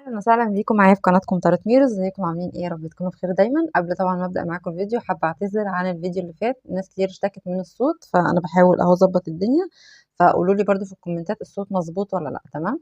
اهلا وسهلا بيكم معايا في قناتكم طارق ميرو. ازيكم عاملين ايه؟ يا رب تكونوا بخير دايما. قبل طبعا ما ابدا معاكم الفيديو حابه اعتذر عن الفيديو اللي فات، ناس كتير اشتكت من الصوت، فانا بحاول اهو اظبط الدنيا. فقولوا لي برده في الكومنتات الصوت مظبوط ولا لا. تمام.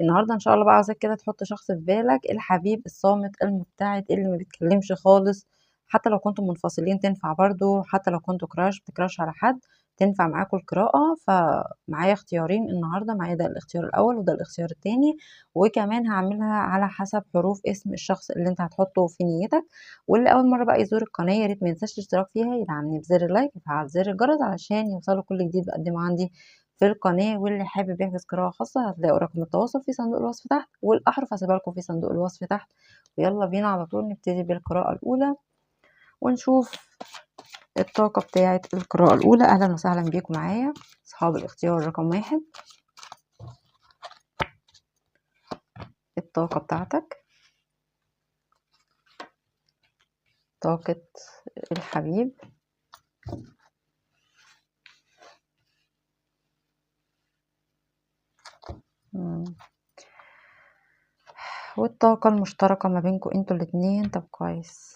النهارده ان شاء الله بقى عايزاك كده تحط شخص في بالك، الحبيب الصامت المبتعد اللي ما بيتكلمش خالص. حتى لو كنتم منفصلين تنفع برضو، حتى لو كنتوا كراش بتكراش على حد تنفع معاكم القراءة. فمعايا اختيارين النهارده، معايا ده الاختيار الاول وده الاختيار التاني، وكمان هعملها على حسب حروف اسم الشخص اللي انت هتحطه في نيتك. واللي اول مره بقى يزور القناه يا ريت ما ينساش الاشتراك فيها، يدعمني بزر اللايك ويفعل زر الجرس علشان يوصله كل جديد بقدمه عندي في القناة. واللي حابب يحجز قراءة خاصة هتلاقوا رقم التواصل في صندوق الوصف تحت، والأحرف هسيبها لكم في صندوق الوصف تحت. ويلا بينا على طول نبتدي بالقراءة الأولى ونشوف الطاقة بتاعة القراءة الأولى. أهلا وسهلا بيكم معايا أصحاب الاختيار رقم 1. الطاقة بتاعتك، طاقة الحبيب. والطاقة المشتركة ما بينكم انتوا الاتنين. طب كويس.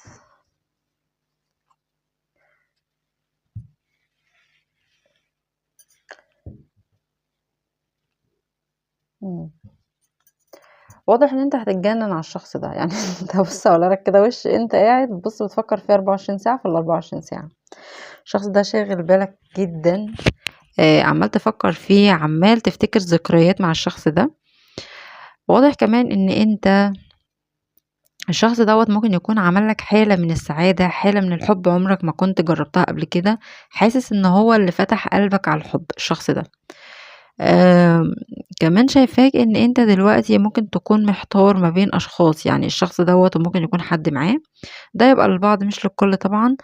واضح ان انت هتتجنن على الشخص ده يعني انت بص اقول لك كده، وش انت قاعد بص بتفكر فيه 24 ساعة في ال 24 ساعة. الشخص ده شاغل بالك جدا، عمال تفكر فيه، عمال تفتكر ذكريات مع الشخص ده. واضح كمان ان انت الشخص دوت ممكن يكون عمل لك حالة من السعادة، حالة من الحب عمرك ما كنت جربتها قبل كده. حاسس ان هو اللي فتح قلبك على الحب الشخص ده. كمان شايفاك ان انت دلوقتي ممكن تكون محتار ما بين اشخاص، يعني الشخص دوت وممكن يكون حد معاه. ده يبقى للبعض مش للكل طبعا.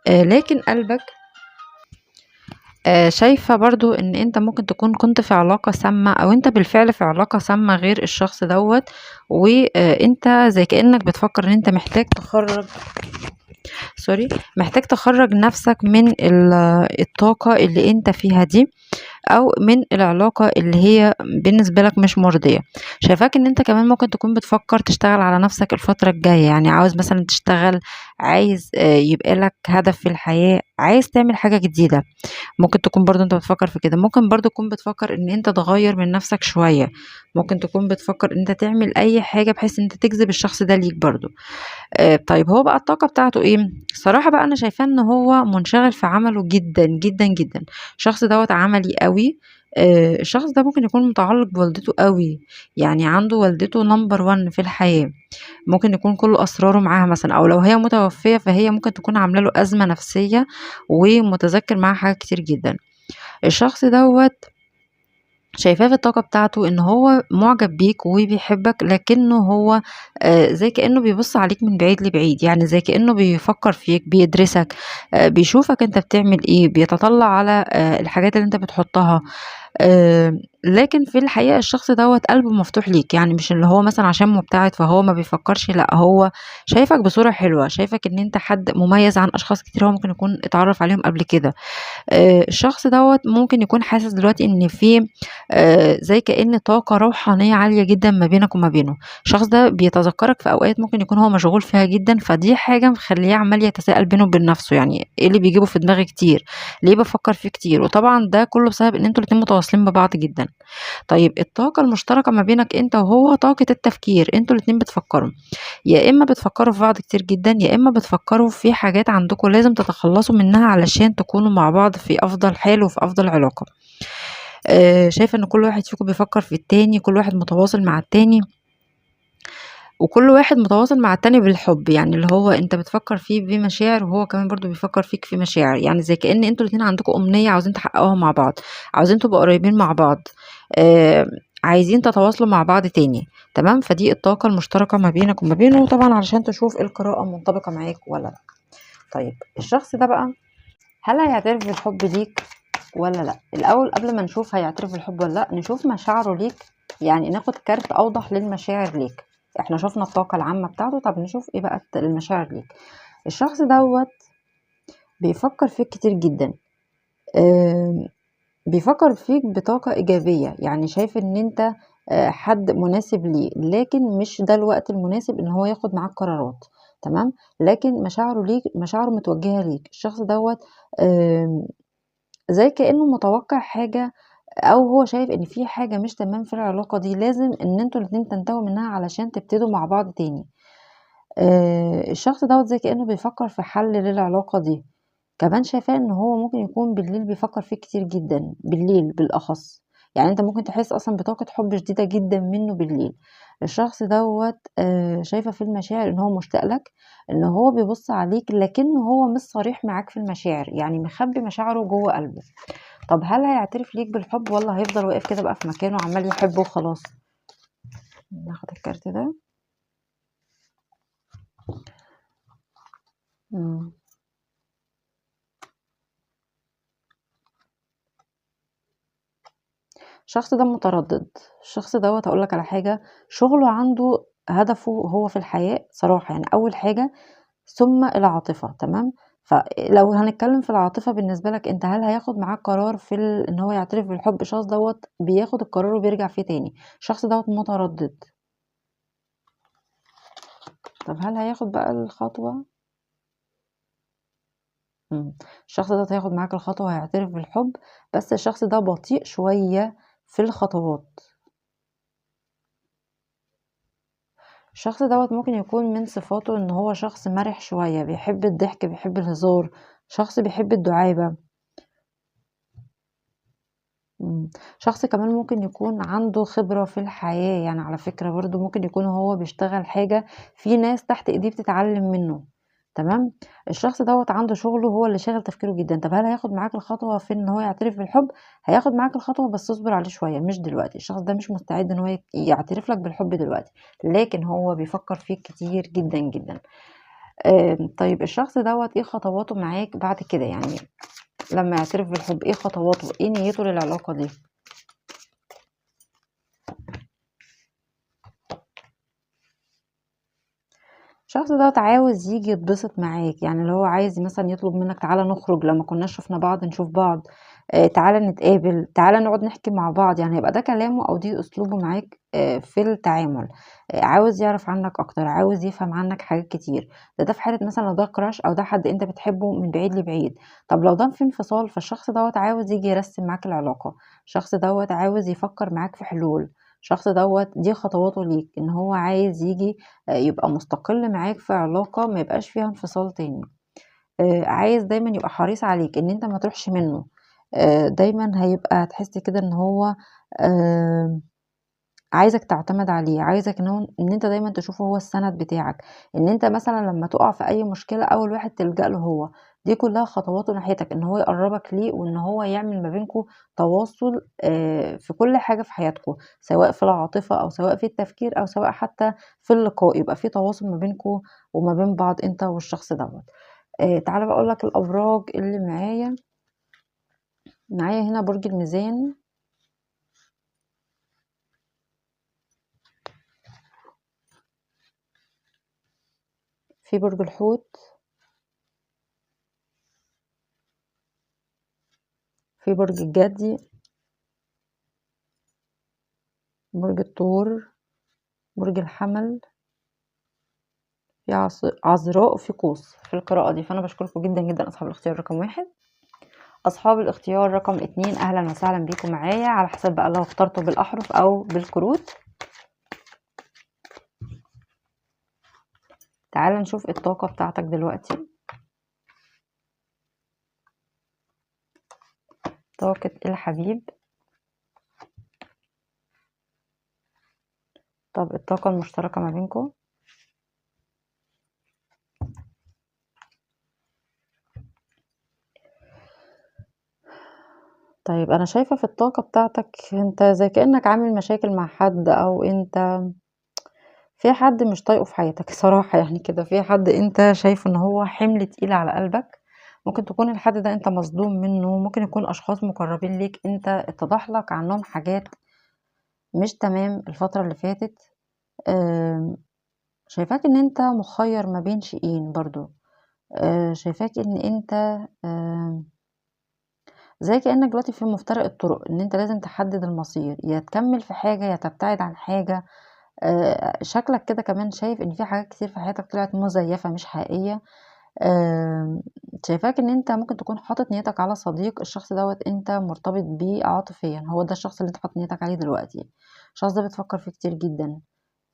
لكن قلبك شايفة برضو ان انت ممكن تكون كنت في علاقة سامة، او انت بالفعل في علاقة سامة غير الشخص دوت. وانت زي كأنك بتفكر ان انت محتاج تخرج محتاج تخرج نفسك من الطاقة اللي انت فيها دي، او من العلاقة اللي هي بالنسبة لك مش مرضية. شايفاك ان انت كمان ممكن تكون بتفكر تشتغل على نفسك الفترة الجاية، يعني عاوز مثلا تشتغل، عايز يبقى لك هدف في الحياة، عايز تعمل حاجة جديدة. ممكن تكون برضو انت بتفكر في كده. ممكن برضو تكون بتفكر ان انت تغير من نفسك شوية. ممكن تكون بتفكر ان انت تعمل اي حاجة بحيث ان انت تجذب الشخص ده ليك برضو. طيب هو بقى الطاقة بتاعته ايه؟ صراحة بقى انا شايفاه ان هو منشغل في عمله جدا جدا جدا. الشخص دوت عملي قوي. الشخص ده ممكن يكون متعلق بوالدته قوي، يعني عنده والدته نمبر 1 في الحياة. ممكن يكون كل اسراره معاها مثلا، او لو هي متوفية فهي ممكن تكون عاملة له ازمة نفسية ومتذكر معاها حاجات كتير جدا. الشخص دوت شايفاه في الطاقة بتاعته ان هو معجب بيك وبيحبك، لكنه هو زي كأنه بيبص عليك من بعيد لبعيد، يعني زي كأنه بيفكر فيك، بيدرسك، بيشوفك انت بتعمل ايه، بيتطلع على الحاجات اللي انت بتحطها. لكن في الحقيقة الشخص دوت قلبه مفتوح ليك، يعني مش اللي هو مثلا عشان مبتعد فهو ما بيفكرش، لا هو شايفك بصورة حلوة، شايفك ان انت حد مميز عن اشخاص كتير هو ممكن يكون اتعرف عليهم قبل كده. الشخص دوت ممكن يكون حاسس دلوقتي ان في زي كأن طاقة روحانية عالية جدا ما بينك وما بينه. الشخص ده بيتذكرك في اوقات ممكن يكون هو مشغول فيها جدا، فدي حاجة مخليه عمال يتساءل بينه وبين نفسه، يعني ايه اللي بيجيبه في دماغي كتير، ليه بفكر فيه كتير. وطبعا ده كله بسبب ان انتوا الاتنين متواصلين ببعض جدا. طيب الطاقة المشتركة ما بينك انت وهو طاقة التفكير. انتوا الاتنين بتفكروا، يا اما بتفكروا في بعض كتير جدا، يا اما بتفكروا في حاجات عندكم لازم تتخلصوا منها علشان تكونوا مع بعض في افضل حال وفي افضل علاقة. شايفة ان كل واحد فيكم بيفكر في التاني، كل واحد متواصل مع التاني، وكل واحد متواصل مع التاني بالحب، يعني اللي هو انت بتفكر فيه بمشاعر وهو كمان برضو بيفكر فيك في مشاعر، يعني زي كأن انتوا الاتنين عندكم أمنية عاوزين تحققوها مع بعض، عاوزين تبقوا قريبين مع بعض، آه عايزين تتواصلوا مع بعض تاني. تمام. فدي الطاقة المشتركة ما بينك وما بينه، طبعا علشان تشوف القراءة منطبقة معاك ولا لا. طيب الشخص ده بقى هل هيعترف بالحب ليك ولا لا؟ الأول قبل ما نشوف هيعترف بالحب ولا لا، نشوف مشاعره ليك، يعني ناخد كارت أوضح للمشاعر ليك. احنا شفنا الطاقة العامة بتاعته، طب نشوف ايه بقى المشاعر ليك. الشخص دوت بيفكر فيك كتير جدا، بيفكر فيك بطاقة إيجابية، يعني شايف ان انت حد مناسب ليه، لكن مش ده الوقت المناسب إن هو ياخد معاك قرارات، تمام، لكن مشاعره ليك مشاعره متوجهة ليك، الشخص دوّة آمم زي كأنه متوقع حاجة أو هو شايف إن في حاجة مش تمام في العلاقة دي، لازم إن أنتم الاتنين تنتهوا منها علشان تبتدوا مع بعض تاني. الشخص دوّة زي كأنه بيفكّر في حل للعلاقة دي، كمان شايفاه إن هو ممكن يكون بالليل بيفكّر فيك كتير جدًا، بالليل بالأخص، يعني أنت ممكن تحس أصلًا بطاقة حُب شديدة جدًا منّه بالليل. الشخص دوّة شايفة فيه المشاعر إن هو مشتاق لك، إن هو بيبُص عليك لكنه هو مش صريح معاك في المشاعر، يعني مخبّي مشاعره جوّه قلبه. طَب هل هيعترف ليك بالحُب والّا هيفضل واقف كده بقى في مكانه عمّال يحب وخلاص؟ ناخد الكارت ده. إمم. الشخص ده متردد، الشخص دوّة هاقول لك على حاجة، شغله عنده هدفه هو في الحياة صراحة يعني أول حاجة ثم العاطفة تمام، فلو هنتكلم في العاطفة بالنسبة لك أنت هل هياخد معاك قرار في إن هو يعترف بالحب؟ الشخص دوّة بياخد القرار وبيرجع فيه تاني، الشخص دوّة متردد، طب هل هياخد بقى الخطوة؟ إمم، الشخص دوّة هياخد معاك الخطوة وهيعترف بالحب، بس الشخص ده بطيء شوية في الخطوات. الشخص دوّة ممكن يكون من صفاته إن هو شخص مَرِح شوية، بيحب الضحك، بيحب الهزار، شخص بيحب الدُعابة، إمم، شخص كمان ممكن يكون عنده خبرة في الحياة، يعني على فكرة برضه ممكن يكون هو بيشتغل حاجة في ناس تحت إيديه بتتعلم منه، تمام، الشخص دوّة عنده شغله هو اللي شاغل تفكيره جدًا، طب هل هياخد معاك الخطوة في إن هو يعترف بالحب؟ هياخد معاك الخطوة بس اصبر عليه شوية مش دلوقتي، الشخص ده مش مستعد إن هو يعترف لك بالحب دلوقتي، لكن هو بيفكر فيك كتير جدًا، جدًا. طيب الشخص دوّة إيه خطواته معاك بعد كده، يعني لمّا يعترف بالحب إيه خطواته، إيه نيته للعلاقة دي؟ الشخص دوّة عاوز ييجي يتبسط معاك، يعني اللي هو عايز مثلًا يطلب منك تعالَ نخرج لمّا كناش شُفنا بعض نشوف بعض، تعالَ نتقابل، تعالَ نقعد نحكي مع بعض، يعني هيبقى ده كلامه أو دي أسلوبه معاك في التعامل، عاوز يعرف عنك أكتر، عاوز يفهم عنك حاجات كتير، ده في حالة مثلًا لو ده crush أو ده حد أنت بتحبه من بعيد لبعيد، طب لو ده في انفصال فالشخص دوّة عاوز ييجي يرسّم معاك العلاقة، الشخص دوّة عاوز يفكّر معاك في حلول، الشخص دوّة دي خطواته ليك، إن هو عايز ييجي يبقى مستقل معاك في علاقة ما يبقاش فيها انفصال تاني، عايز دايمًا يبقى حريص عليك إن أنت ما تروحش منّه، دايمًا هيبقى تحس كده إن هو آآ عايزك تعتمد عليه، عايزك إن أنت دايمًا تشوفه هو السند بتاعك، إن أنت مثلًا لمّا تُقع في أي مشكلة أول واحد تلجأ له هو، دي كلّها خطواته ناحيتك، إن هو يقرّبك ليه وإن هو يعمل ما بينكم تواصل في كل حاجة في حياتكم، سواء في العاطفة أو سواء في التفكير أو سواء حتى في اللقاء، يبقى في تواصل ما بينكم وما بين بعض أنت والشخص دوّة. تعالَ بقى أقول لك الأبراج اللي معايا، معايا هنا برج الميزان، في برج الحوت، في برج الجدي، برج الثور، برج الحمل، في عذراء وفي قوس في القراءة دي، فأنا باشكركم جدًا، جدًا أصحاب الاختيار رقم 1. أصحاب الاختيار رقم 2 أهلًا وسهلًا بيكم معايا، على حسب بقى لو اخترتوا بالأحرف أو بالكروت. تعالَ نشوف الطاقة بتاعتك دلوقتي، طاقة الحبيب، طب الطاقة المشتركة ما بينكم. طيب أنا شايفة في الطاقة بتاعتك أنت زي كأنك عامل مشاكل مع حد أو أنت في حد مش طايقه في حياتك صراحة يعني كده، في حد أنت شايفه إن هو حمل تقيل على قلبك، ممكن تكون الحد ده أنت مصدوم منه، ممكن يكون أشخاص مقربين ليك أنت اتضح لك عنهم حاجات مش تمام الفترة اللي فاتت، آمم، شايفاك إن أنت مخيّر ما بين شيئين برضه، شايفاك إن أنت آمم، زي كأنك دلوقتي في مفترق الطرق، ان انت لازم تحدد المصير، يا تكمل في حاجة يا تبتعد عن حاجة. شكلك كده كمان شايف ان في حاجات كتير في حياتك طلعت مزيفة مش حقيقية. آآ شايفاك إن أنت ممكن تكون حاطط نيّتك على صديق، الشخص دوّة أنت مرتبط بيه عاطفيًا، هو ده الشخص اللي أنت حاطط نيّتك عليه دلوقتي، الشخص ده بتفكّر فيه كتير جدًا،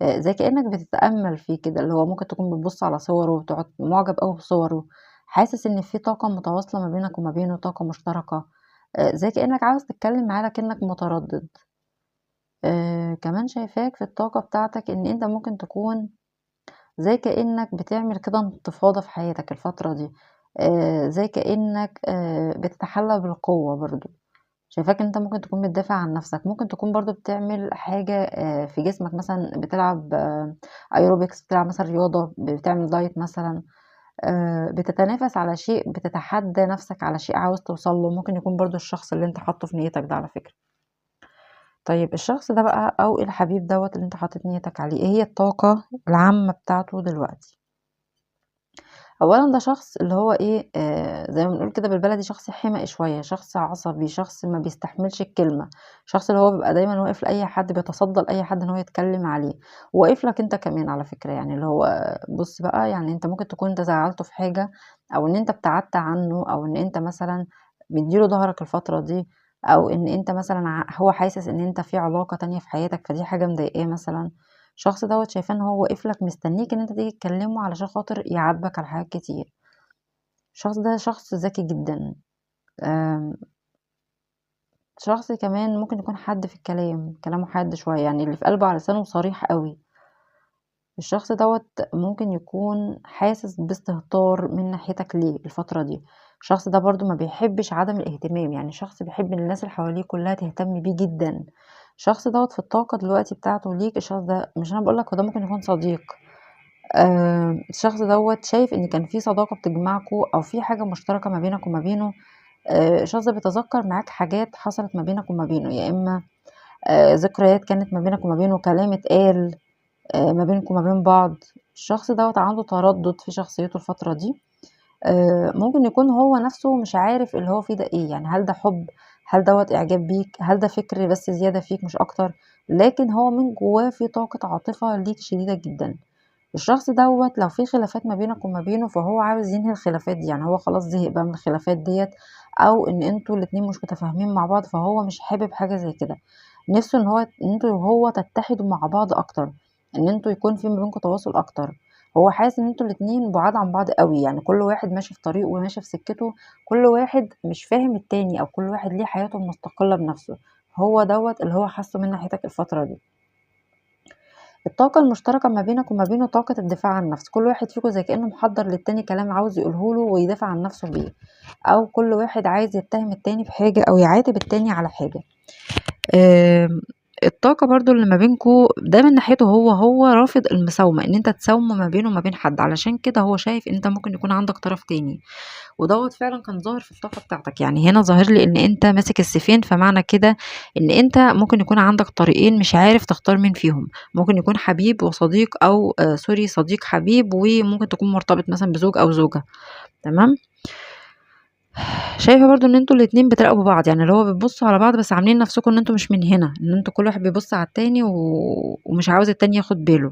زي كإنّك بتتأمّل فيه كده، اللي هو ممكن تكون بتبُص على صوره وتقعد معجب أوي بصوره، حاسس إن في طاقة متواصلة ما بينك وما بينه، طاقة مشتركة، زي كإنّك عاوز تتكلّم معاه لكنّك متردد. كمان شايفاك في الطاقة بتاعتك إن أنت ممكن تكون زي كأنك بتعمل كده انتفاضة في حياتك الفترة دي، زي كأنك بتتحلى بالقوة برضه، شايفاك إن أنت ممكن تكون بتدافع عن نفسك، ممكن تكون برضه بتعمل حاجة في جسمك مثلًا بتلعب aerobics بتلعب مثلًا رياضة، بتعمل diet مثلًا، بتتنافس على شيء، بتتحدى نفسك على شيء عاوز توصل له، ممكن يكون برضه الشخص اللي أنت حاطه في نيتك ده على فكرة. طيب الشخص ده بقى أو الحبيب دوّة اللي أنت حاطط نيتك عليه، إيه هي الطاقة العامة بتاعته دلوقتي؟ أولًا ده شخص اللي هو إيه، زي ما بنقول كده بالبلدي شخص حمقي شوية، شخص عصبي، شخص ما بيستحملش الكلمة، شخص اللي هو بيبقى دايمًا واقف لأي حد، بيتصدى لأي حد إن هو يتكلم عليه، وواقف لك أنت كمان على فكرة، يعني اللي هو بُص بقى يعني أنت ممكن تكون أنت زعّلته في حاجة، أو إن أنت ابتعدت عنه، أو إن أنت مثلًا مدّي له ضهرك الفترة دي، أو إن أنت مثلًا هو حاسس إن أنت في علاقة تانية في حياتك، فدي حاجة مضايقاه مثلًا. الشخص دوّة شايفاه إن هو واقف لك مستنيك إن أنت تيجي تكلمه علشان خاطر يعاتبك على حاجات كتير. الشخص ده شخص ذكي جدًا، آمم، شخص كمان ممكن يكون حاد في الكلام، كلامه حاد شوية، يعني اللي في قلبه على لسانه صريح أوي. الشخص دوّة ممكن يكون حاسس باستهتار من ناحيتك ليه الفترة دي. الشخص ده برضه ما بيحبش عدم الاهتمام، يعني شخص بيحب إن الناس اللي حواليه كلها تهتم بيه جدًا. الشخص دوّة في الطاقة دلوقتي بتاعته ليك، الشخص ده مش أنا باقول لك هو ده ممكن يكون صديق. الشخص دوّة شايف إن كان في صداقة بتجمعكم أو في حاجة مشتركة ما بينك وما بينه، الشخص ده بيتذكّر معاك حاجات حصلت ما بينك وما بينه، يا إما ذكريات كانت ما بينك وما بينه، كلام اتقال ما بينكم وما بين بعض. الشخص دوّة عنده تردُّد في شخصيته الفترة دي، ممكن يكون هو نَفْسه مش عارف اللي هو فيه ده إيه، يعني هل ده حُب، هل دوّة إعجاب بيك، هل ده فِكر بس زيادة فيك مش أكتر، لكن هو من جوّاه في طاقة عاطفة ليك شديدة جدًا. الشخص دوّة لو في خلافات ما بينك وما بينه، فهو عاوز ينهي الخلافات دي، يعني هو خلاص زهق بقى من الخلافات ديّة، أو إن أنتم الاتنين مش متفاهمين مع بعض، فهو مش حابب حاجة زي كده، نِفْسه إن أنتم وهو تتحدوا مع بعض أكتر، إن أنتم يكون في ما بينكم تواصل أكتر، هو حاسس إن أنتم الاتنين بُعاد عن بعض أوي، يعني كل واحد ماشي في طريقه وماشي في سكته، كل واحد مش فاهم التاني، أو كل واحد ليه حياته المستقلة بنَفْسه، هو دوّة اللي هو حاسّه من ناحيتك الفترة دي. الطاقة المشتركة ما بينك وما بينه طاقة الدفاع عن النفس، كل واحد فيكم زي كأنه محضّر للتاني كلام عاوز يقوله له ويدافع عن نفسه بيه، أو كل واحد عايز يتهم التاني بحاجة أو يعاتب التاني على حاجة. آمم، الطاقة برضه اللي ما بينكم ده من ناحيته هو رافض المساومة، إن أنت تساومه ما بينه وما بين حد، علشان كده هو شايف إن أنت ممكن يكون عندك طرف تاني. ودوّة فعلًا كان ظاهر في الطاقة بتاعتك، يعني هنا ظاهر لي إن أنت ماسك السيفين، فمعنى كده إن أنت ممكن يكون عندك طريقين مش عارف تختار مين فيهم، ممكن يكون حبيب وصديق أو سوري صديق حبيب، وممكن تكون مرتبط مثلًا بزوج أو زوجة، تمام؟ شايفة برضه إن أنتم الاتنين بتراقبوا بعض، يعني اللي هو بتبصوا على بعض بس عاملين نفسكم إن أنتم مش من هنا، إن أنتم كل واحد بيبص على التاني ومش عاوز التاني ياخد باله.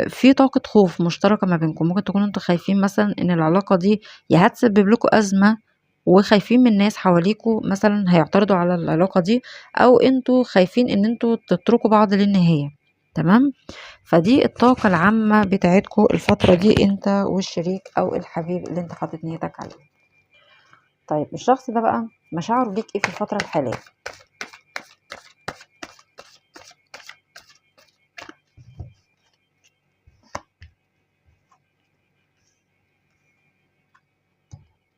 في طاقة خوف مشتركة ما بينكم، ممكن تكونوا أنتم خايفين مثلًا إن العلاقة دي يا هتسبب لكم أزمة، وخايفين من ناس حواليكم مثلًا هيعترضوا على العلاقة دي، أو أنتم خايفين إن أنتم تتركوا بعض للنهاية، تمام؟ فدي الطاقة العامة بتاعتكم الفترة دي أنت والشريك أو الحبيب اللي أنت حاطط نيتك عليه. طيب الشخص ده بقى مشاعره ليك إيه في الفترة الحالية؟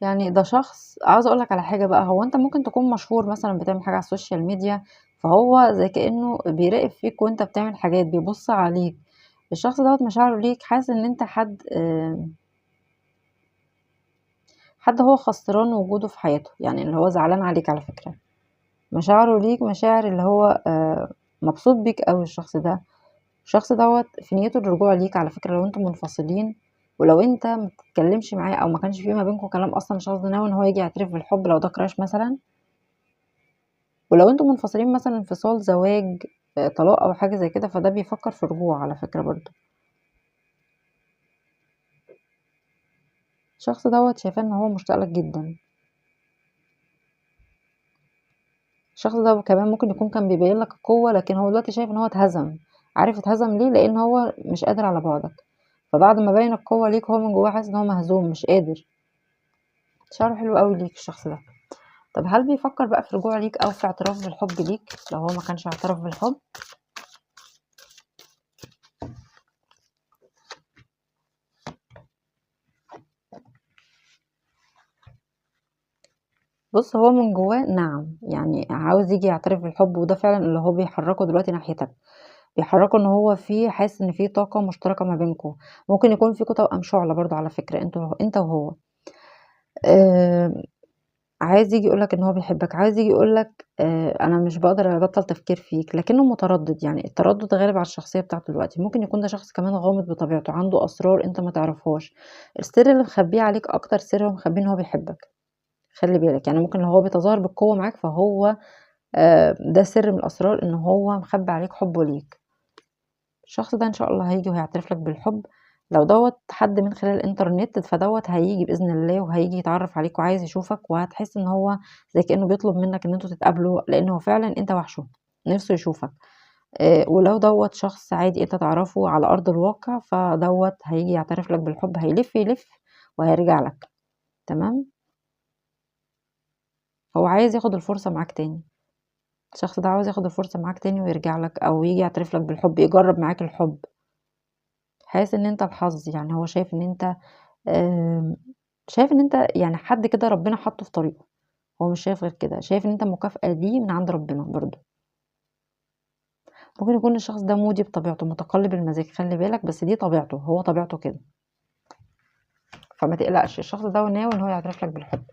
يعني ده شخص عاوزة أقول لك على حاجة بقى، هو أنت ممكن تكون مشهور مثلًا بتعمل حاجة على السوشيال ميديا، فهو زي كأنه بيراقب فيك وأنت بتعمل حاجات، بيبُص عليك. الشخص دوّة مشاعره ليك حاسس إن أنت حد هو خسران وجوده في حياته، يعني اللي هو زعلان عليك على فكرة. مشاعره ليك مشاعر اللي هو مبسوط بيك أوي الشخص ده. الشخص دوّة في نيته الرجوع ليك على فكرة لو أنتم منفصلين، ولو انت ما بتتكلمش معاه او ما كانش في ما بينكم كلام اصلا، الشخص ده ناوي ان هو يجي يعترف بالحب لو ده كراش مثلا. ولو انتوا منفصلين مثلا انفصال زواج طلاق او حاجه زي كده، فده بيفكر في رجوع على فكره برضو. الشخص دوت شايفاه ان هو مشتاق لك جدا. الشخص ده كمان ممكن يكون كان بيبين لك القوه، لكن هو دلوقتي شايف ان هو اتهزم. عارف اتهزم ليه؟ لان هو مش قادر على بعدك، فبعد ما بين القوه ليك هو من جواه حاسس ان هو مهزوم مش قادر. شعره حلو قوي ليك الشخص ده. طب هل بيفكر بقى في رجوع ليك او في اعتراف بالحب ليك لو هو ما كانش اعترف بالحب؟ بص، هو من جواه نعم، يعني عاوز يجي يعترف بالحب، وده فعلا اللي هو بيحركه دلوقتي ناحيتك. بيحركه ان هو فيه حاسس ان فيه طاقة مشتركة ما بينكم. ممكن يكون فيكوا توأم شعلة برضو على فكرة، انت وهو. آه عايز يجي يقولك ان هو بيحبك، عايز يجي يقولك انا مش بقدر ابطل تفكير فيك، لكنه متردد. يعني التردد غالب على الشخصية بتاعته دلوقتي. ممكن يكون ده شخص كمان غامض بطبيعته، عنده اسرار انت ما تعرفهاش. السر اللي مخبيه عليك اكتر سر هو مخبيه ان هو بيحبك. خلي بالك، يعني ممكن لو هو بيتظاهر بالقوة معاك فهو ده سر من الأسرار، إن هو مخبي عليك حبه ليك. الشخص ده إن شاء الله هيجي وهيعترف لك بالحب. لو دوت حد من خلال الإنترنت فدوت هيجي بإذن الله، وهيجي يتعرف عليك وعايز يشوفك، وهتحس إن هو زي كأنه بيطلب منك إن انتوا تتقابلوا، لأنه فعلا انت وحشه نفسه يشوفك. ولو دوت شخص عادي انت تعرفه على أرض الواقع، فدوت هيجي يعترف لك بالحب، هيلف يلف وهيرجع لك. تمام. هو عايز ياخد الفرصة معاك تاني. الشخص ده عاوز ياخد الفرصة معاك تاني ويرجع لك، او يجي يعترف لك بالحب، يجرب معاك الحب. حاسس ان انت الحظ، يعني هو شايف ان انت آم، شايف ان انت يعني حد كده ربنا حطه في طريقه. هو مش شايف غير كده، شايف ان انت مكافأة ليه من عند ربنا برضو. ممكن يكون الشخص ده مودي بطبيعته، متقلب المزاج، خلي بالك، بس دي طبيعته، هو طبيعته كده. فما تقلقش، الشخص ده ناوي ان هو يعترف لك بالحب.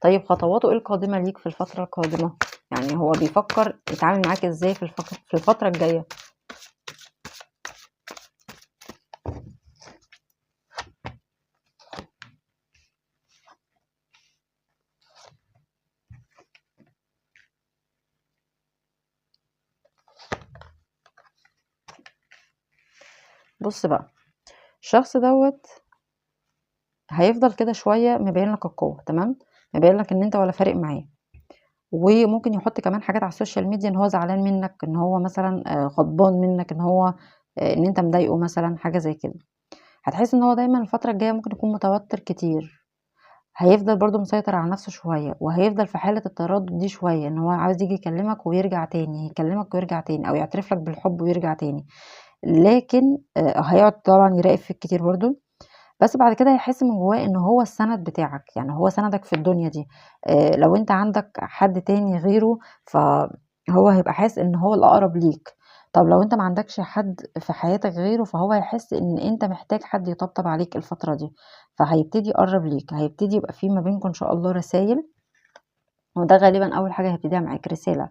طيب خطواته ايه القادمة ليك في الفترة القادمة؟ يعني هو بيفكر يتعامل معاك ازاي في الفترة الجاية؟ بص بقى، الشخص دوت هيفضل كده شوية مبين لك القوة، تمام، مبين لك ان انت ولا فارق معاه. وممكن يحط كمان حاجات على السوشيال ميديا ان هو زعلان منك، ان هو مثلا غضبان منك، ان هو ان انت مضايقه مثلا، حاجة زي كده. هتحس ان هو دايما الفترة الجاية ممكن يكون متوتر كتير. هيفضل برضو مسيطر على نفسه شوية، وهيفضل في حالة التردد دي شوية، ان هو عاوز يجي يكلمك ويرجع تاني، يكلمك ويرجع تاني، او يعترف لك بالحب ويرجع تاني. لكن هيقعد طبعا يراقب فيك كتير برضو. بس بعد كده هيحس من جواه ان هو السند بتاعك، يعني هو سندك في الدنيا دي. لو انت عندك حد تاني غيره، فهو هيبقى حاسس ان هو الاقرب ليك. طب لو انت ما عندكش حد في حياتك غيره، فهو هيحس ان انت محتاج حد يطبطب عليك الفترة دي. فهيبتدي يقرب ليك، هيبتدي يبقى في ما بينكم ان شاء الله رسائل. وده غالبا اول حاجة هيبتديها معاك رسالة.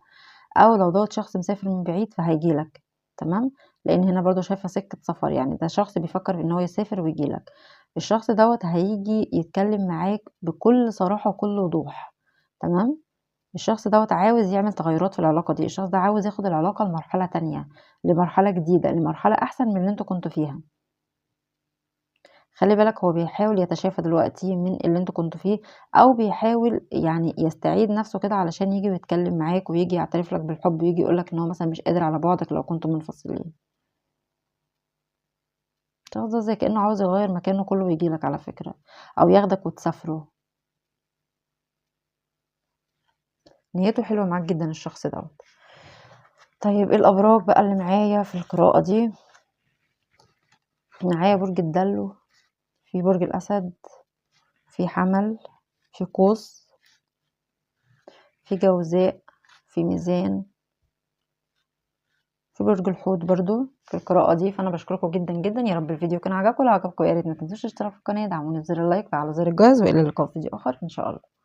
او لو دوت شخص مسافر من بعيد فهيجيلك. تمام. لان هنا برضو شايفة سكة سفر، يعني ده شخص بيفكر ان هو يسافر ويجيلك. الشخص دوت هيجي يتكلم معاك بكل صراحة وكل وضوح. تمام. الشخص دوت عاوز يعمل تغيرات في العلاقة دي، الشخص ده عاوز ياخد العلاقة لمرحلة تانية، لمرحلة جديدة، لمرحلة احسن من اللي انتوا كنتوا فيها. خلي بالك، هو بيحاول يتشافى دلوقتي من اللي انتوا كنتوا فيه، او بيحاول يعني يستعيد نفسه كده علشان يجي ويتكلم معاك، ويجي يعترف لك بالحب، ويجي يقولك ان هو مثلا مش قادر على بعدك لو كنتوا منفصلين. الشخص ده زي كأنه عاوز يغير مكانه كله ويجيلك على فكرة، او ياخدك وتسافروا. نيته حلوة معاك جدا الشخص دوت. طيب ايه الابراج بقى اللي معايا في القراءة دي؟ معايا برج الدلو، في برج الاسد، في حمل، في قوس، في جوزاء، في ميزان، في برج الحوت برضو في القراءة دي. فأنا بشكركم جدا جدا، يا رب الفيديو كان عجبكم. لو عجبكم يا ريت ما تنسوش الاشتراك في القناة، دعموني بزر اللايك وعلى زر الجرس، وإلى اللقاء في فيديو آخر إن شاء الله.